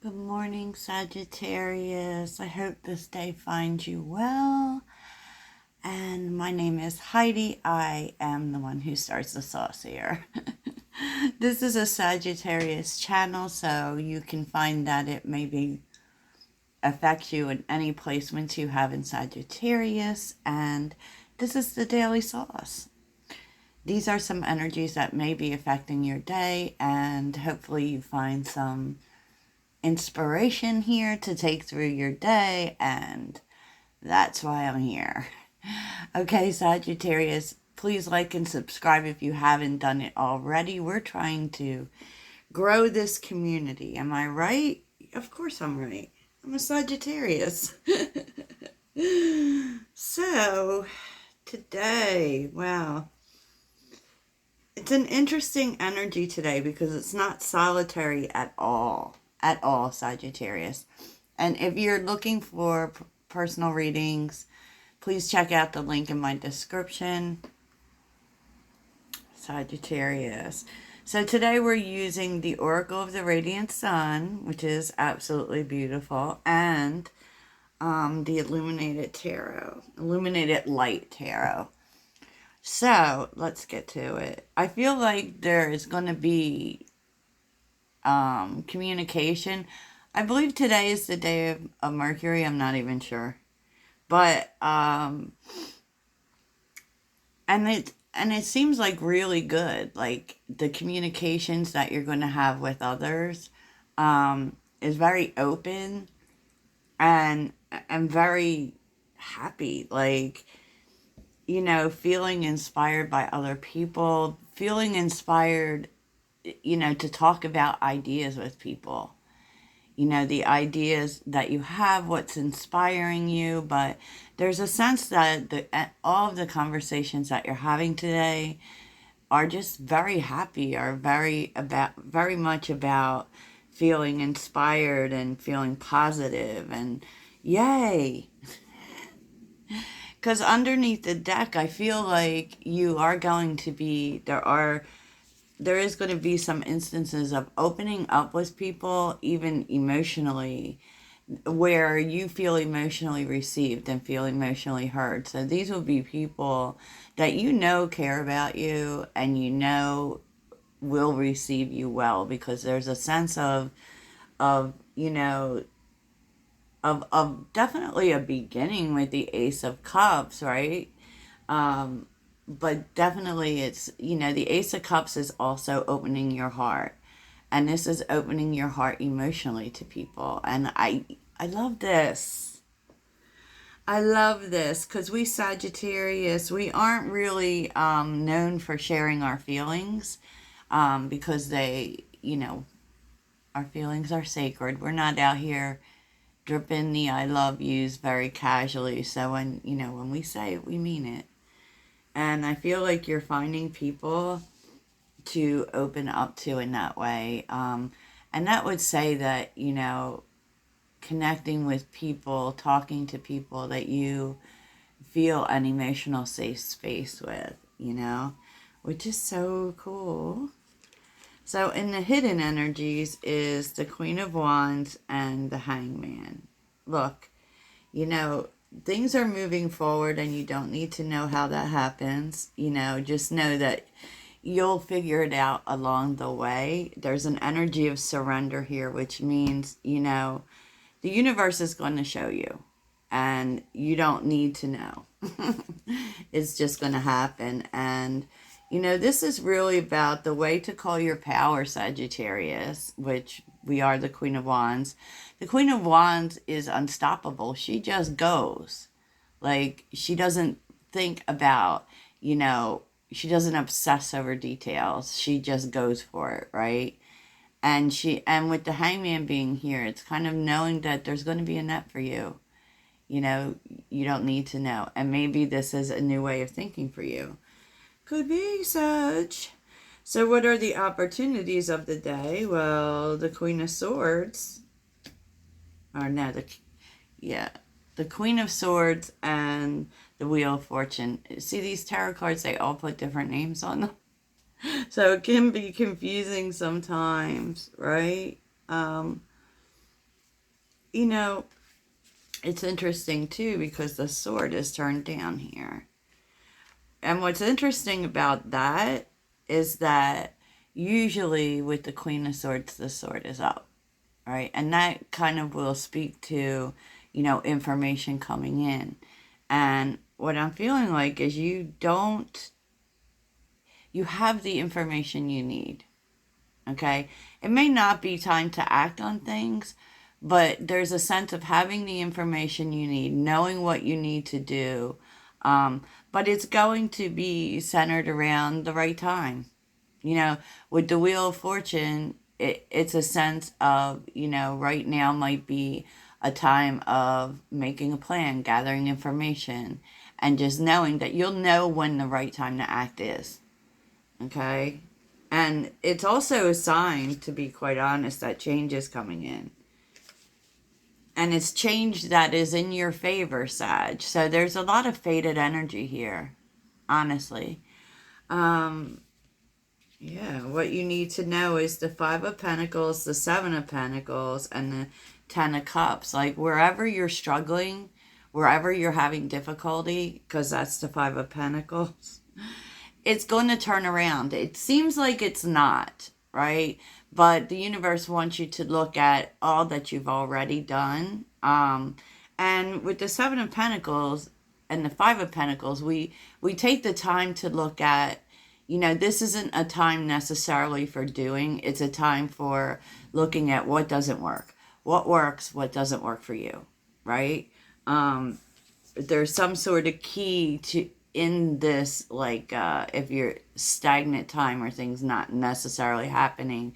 Good morning, Sagittarius. I hope this day finds you well. And my name is Heidi. I am the one who starts the sauce here. This is a Sagittarius channel, so you can find that it maybe affects you in any placements you have in Sagittarius. And this is the daily sauce. These are some energies that may be affecting your day, and hopefully you find some inspiration here to take through your day, and that's why I'm here. Okay, Sagittarius, please like and subscribe if you haven't done it already. We're trying to grow this community. Am I right? Of course I'm right. I'm a Sagittarius. So, today, wow. It's an interesting energy today because it's not solitary at all. At all, Sagittarius. And if you're looking for personal readings, please check out the link in my description. Sagittarius. So today we're using the Oracle of the Radiant Sun, which is absolutely beautiful, and the Illuminated Light Tarot. So let's get to it. I feel like there is going to be communication. I believe today is the day of Mercury. I'm not even sure, but and it seems like really good. Like the communications that you're going to have with others is very open and very happy. Like, you know, feeling inspired by other people, feeling inspired, you know, to talk about ideas with people. You know, the ideas that you have, what's inspiring you, but there's a sense that all of the conversations that you're having today are just very happy, are very much about feeling inspired and feeling positive, and yay. Because underneath the deck, I feel like you are going to be, there is going to be some instances of opening up with people, even emotionally, where you feel emotionally received and feel emotionally heard. So these will be people that you know care about you and you know will receive you well, because there's a sense of you know, of definitely a beginning with the Ace of Cups, right? But definitely it's, you know, the Ace of Cups is also opening your heart. And this is opening your heart emotionally to people. And I love this. I love this because we Sagittarius, we aren't really known for sharing our feelings because they, you know, our feelings are sacred. We're not out here dripping the I love yous very casually. So when, you know, when we say it, we mean it. And I feel like you're finding people to open up to in that way. And that would say that, you know, connecting with people, talking to people that you feel an emotional safe space with, you know, which is so cool. So in the hidden energies is the Queen of Wands and the Hangman. Look, you know, things are moving forward and you don't need to know how that happens. You know, just know that you'll figure it out along the way. There's an energy of surrender here, which means, you know, the universe is going to show you and you don't need to know. It's just going to happen. And, you know, this is really about the way to call your power, Sagittarius, which we are the Queen of Wands. The Queen of Wands is unstoppable. She just goes. Like, she doesn't think about, you know, she doesn't obsess over details. She just goes for it, right? And with the Hangman being here, it's kind of knowing that there's going to be a net for you. You know, you don't need to know. And maybe this is a new way of thinking for you. Could be such. So what are the opportunities of the day? Well, the Queen of Swords, or no, the Queen of Swords and the Wheel of Fortune. See these tarot cards, they all put different names on them. So it can be confusing sometimes, right? you know, it's interesting too because the sword is turned down here. And what's interesting about that is that usually with the Queen of Swords, the sword is up, right? And that kind of will speak to, information coming in. And what I'm feeling like is you have the information you need, okay? It may not be time to act on things, but there's a sense of having the information you need, knowing what you need to do. But it's going to be centered around the right time. With the Wheel of Fortune, it's a sense of, right now might be a time of making a plan, gathering information, and just knowing that you'll know when the right time to act is. Okay? And it's also a sign, to be quite honest, that change is coming in. And it's change that is in your favor, Sag. So there's a lot of faded energy here, honestly. Yeah, what you need to know is the Five of Pentacles, the Seven of Pentacles, and the Ten of Cups. Like wherever you're struggling, wherever you're having difficulty, because that's the Five of Pentacles, it's going to turn around. It seems like it's not, right? But the universe wants you to look at all that you've already done. And with the Seven of Pentacles and the Five of Pentacles, we take the time to look at, this isn't a time necessarily for doing. It's a time for looking at what doesn't work, what works, what doesn't work for you, right? There's some sort of key to in this, like if you're stagnant time or things not necessarily happening,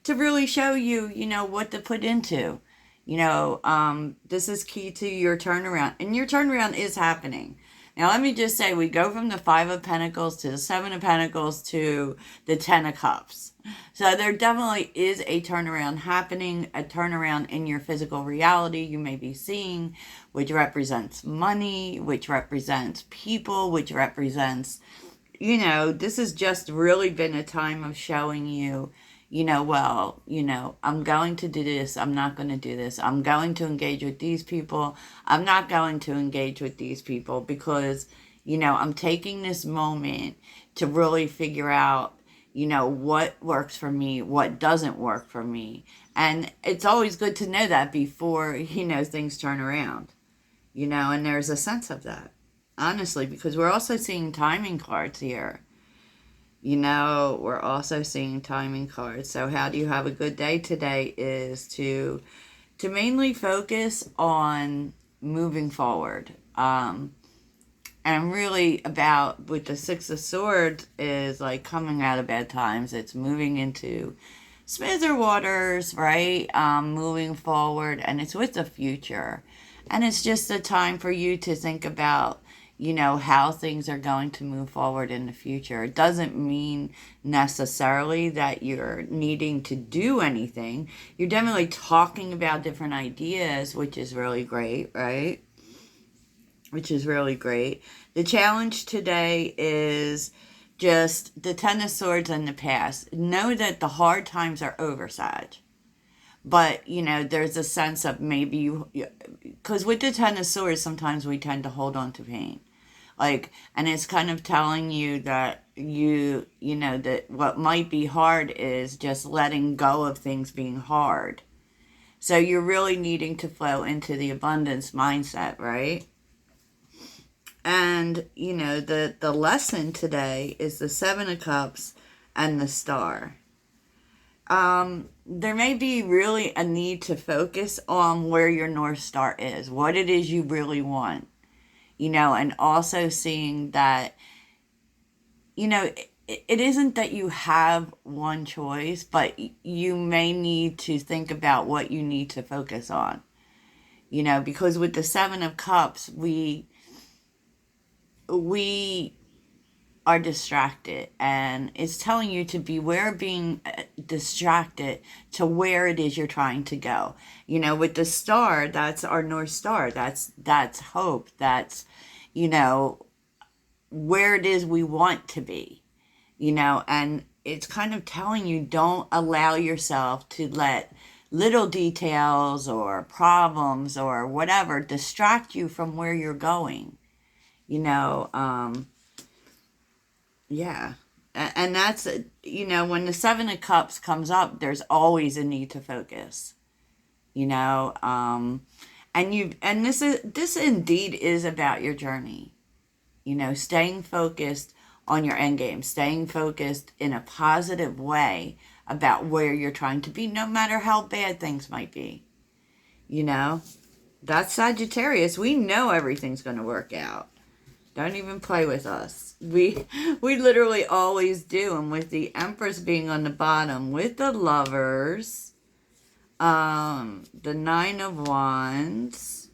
to really show you, what to put into. This is key to your turnaround, and your turnaround is happening. Now, let me just say, we go from the Five of Pentacles to the Seven of Pentacles to the Ten of Cups. So there definitely is a turnaround happening, a turnaround in your physical reality you may be seeing, which represents money, which represents people, which represents, this has just really been a time of showing you, I'm going to do this, I'm not going to do this, I'm going to engage with these people, I'm not going to engage with these people, because, I'm taking this moment to really figure out, what works for me, what doesn't work for me. And it's always good to know that before, things turn around, and there's a sense of that, honestly, because we're also seeing timing cards here. We're also seeing timing cards. So how do you have a good day today is to mainly focus on moving forward. And really about with the Six of Swords is like coming out of bad times. It's moving into smoother waters, right? Moving forward, and it's with the future. And it's just a time for you to think about, how things are going to move forward in the future. It doesn't mean necessarily that you're needing to do anything. You're definitely talking about different ideas, which is really great, right? Which is really great. The challenge today is just the Ten of Swords in the past. Know that the hard times are over, Sag. But, there's a sense of maybe you, because with the Ten of Swords, sometimes we tend to hold on to pain. And it's kind of telling you that that what might be hard is just letting go of things being hard. So you're really needing to flow into the abundance mindset, right? And, the lesson today is the Seven of Cups and the Star. There may be really a need to focus on where your North Star is, what it is you really want, and also seeing that, it isn't that you have one choice, but you may need to think about what you need to focus on, because with the Seven of Cups, we are distracted, and it's telling you to beware being distracted to where it is you're trying to go. With the Star, that's our North Star. That's hope. That's, where it is we want to be, and it's kind of telling you don't allow yourself to let little details or problems or whatever distract you from where you're going. You know, yeah. And that's, when the Seven of Cups comes up, there's always a need to focus. You know, and this indeed is about your journey. You know, staying focused on your end game, staying focused in a positive way about where you're trying to be, no matter how bad things might be. You know, that's Sagittarius. We know everything's going to work out. Don't even play with us. We literally always do. And with the Empress being on the bottom, with the Lovers, the Nine of Wands,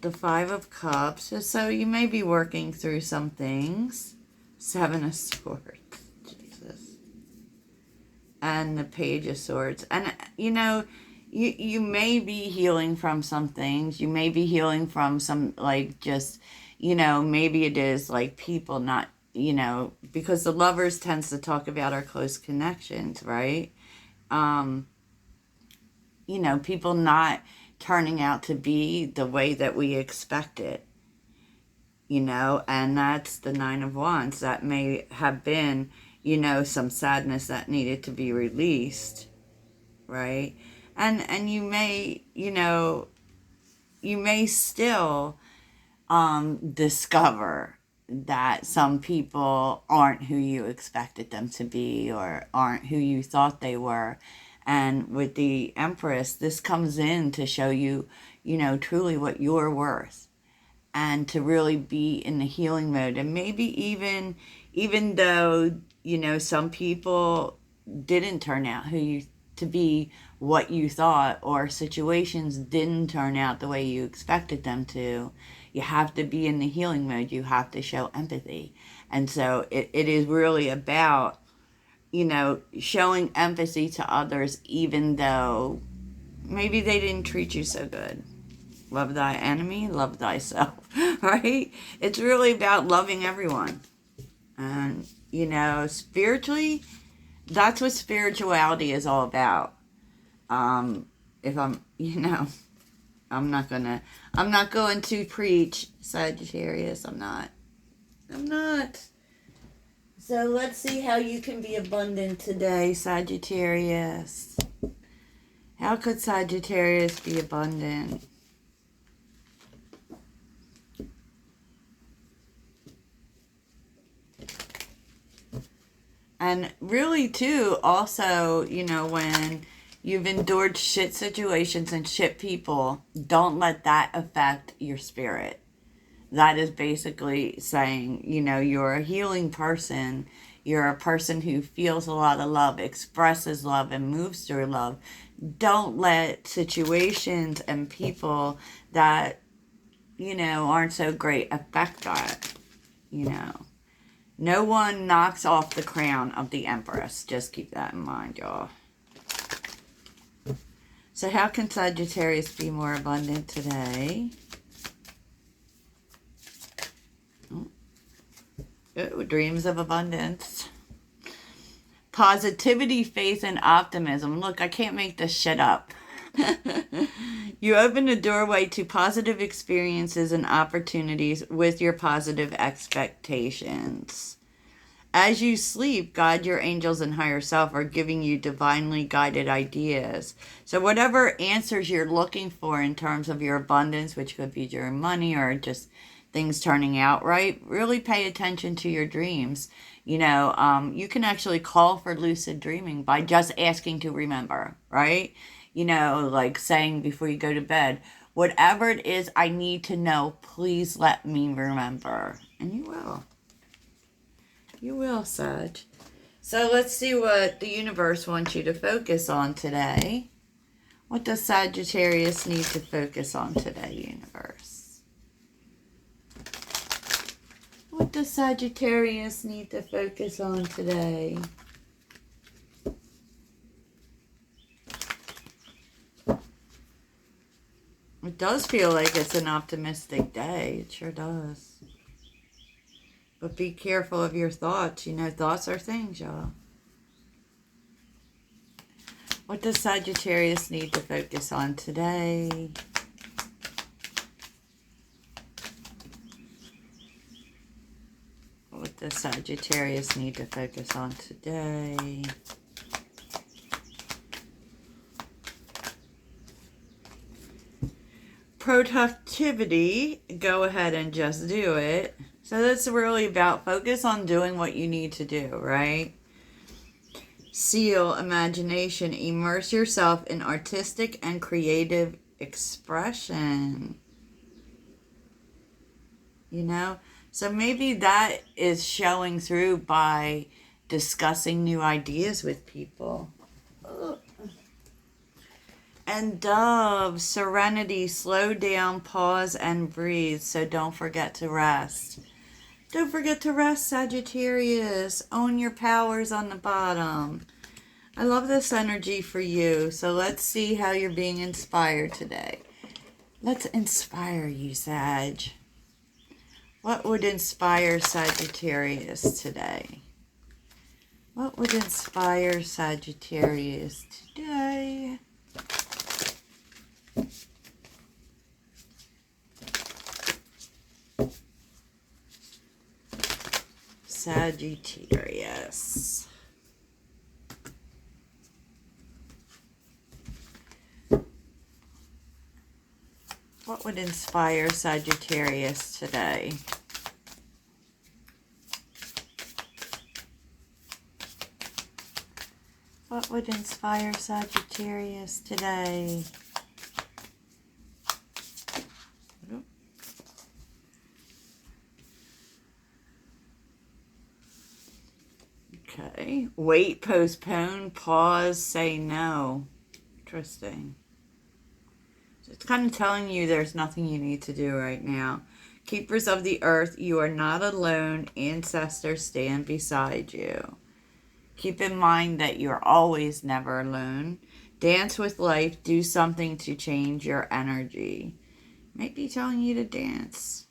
the Five of Cups. So you may be working through some things. Seven of Swords. Jesus. And the Page of Swords. And, you may be healing from some things. You may be healing from some, maybe it is like people not, because the Lovers tends to talk about our close connections, right? People not turning out to be the way that we expected, and that's the Nine of Wands. That may have been, some sadness that needed to be released, right? And you may, you may still discover that some people aren't who you expected them to be or aren't who you thought they were. And with the Empress, this comes in to show you, truly what you're worth and to really be in the healing mode. And maybe even though, some people didn't turn out to be what you thought, or situations didn't turn out the way you expected them to, you have to be in the healing mode. You have to show empathy. And so it is really about, showing empathy to others, even though maybe they didn't treat you so good. Love thy enemy, love thyself, right? It's really about loving everyone. And, spiritually, that's what spirituality is all about. If I'm not going to preach, Sagittarius. I'm not. So let's see how you can be abundant today, Sagittarius. How could Sagittarius be abundant? And really, too, also, when you've endured shit situations and shit people, don't let that affect your spirit. That is basically saying, you're a healing person. You're a person who feels a lot of love, expresses love, and moves through love. Don't let situations and people that, aren't so great affect that, No one knocks off the crown of the Empress. Just keep that in mind, y'all. So how can Sagittarius be more abundant today? Oh, dreams of abundance. Positivity, faith, and optimism. Look, I can't make this shit up. You open the doorway to positive experiences and opportunities with your positive expectations. As you sleep, God, your angels, and higher self are giving you divinely guided ideas. So whatever answers you're looking for in terms of your abundance, which could be your money or just things turning out right, really pay attention to your dreams. You can actually call for lucid dreaming by just asking to remember, right? Like saying before you go to bed, whatever it is I need to know, please let me remember. And you will. You will, Sag. So let's see what the universe wants you to focus on today. What does Sagittarius need to focus on today, universe? What does Sagittarius need to focus on today? It does feel like it's an optimistic day. It sure does. But be careful of your thoughts. Thoughts are things, y'all. What does Sagittarius need to focus on today? What does Sagittarius need to focus on today? Productivity, go ahead and just do it. So that's really about focus on doing what you need to do, right? Seal, imagination, immerse yourself in artistic and creative expression. You know? So maybe that is showing through by discussing new ideas with people. And Dove, serenity, slow down, pause, and breathe. So don't forget to rest. Don't forget to rest, Sagittarius. Own your powers on the bottom. I love this energy for you. So let's see how you're being inspired today. Let's inspire you, Sag. What would inspire Sagittarius today? What would inspire Sagittarius today? Sagittarius. What would inspire Sagittarius today? What would inspire Sagittarius today? Okay. Wait, postpone, pause, say no. Interesting. So it's kind of telling you there's nothing you need to do right now. Keepers of the earth, you are not alone. Ancestors stand beside you. Keep in mind that you're always never alone. Dance with life. Do something to change your energy. Might be telling you to dance.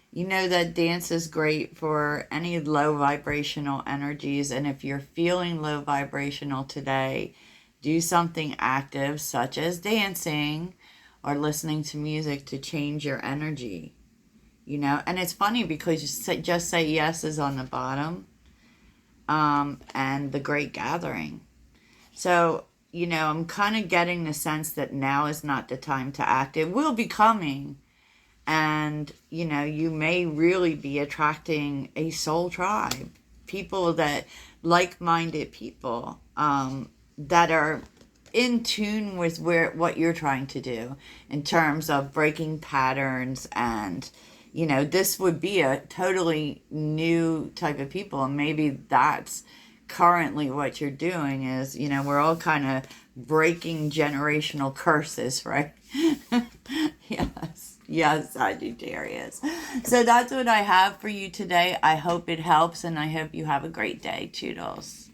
You know that dance is great for any low vibrational energies. And if you're feeling low vibrational today, do something active such as dancing or listening to music to change your energy. You know, and it's funny because just say yes is on the bottom. And the Great Gathering. So, you know, I'm kind of getting the sense that now is not the time to act. It will be coming. And, you know, you may really be attracting a soul tribe. People that, like-minded people, that are in tune with what you're trying to do in terms of breaking patterns. And, you know, this would be a totally new type of people. And maybe that's currently what you're doing is, you know, we're all kind of breaking generational curses, right? Yes. Yes, Sagittarius. So that's what I have for you today. I hope it helps, and I hope you have a great day. Toodles.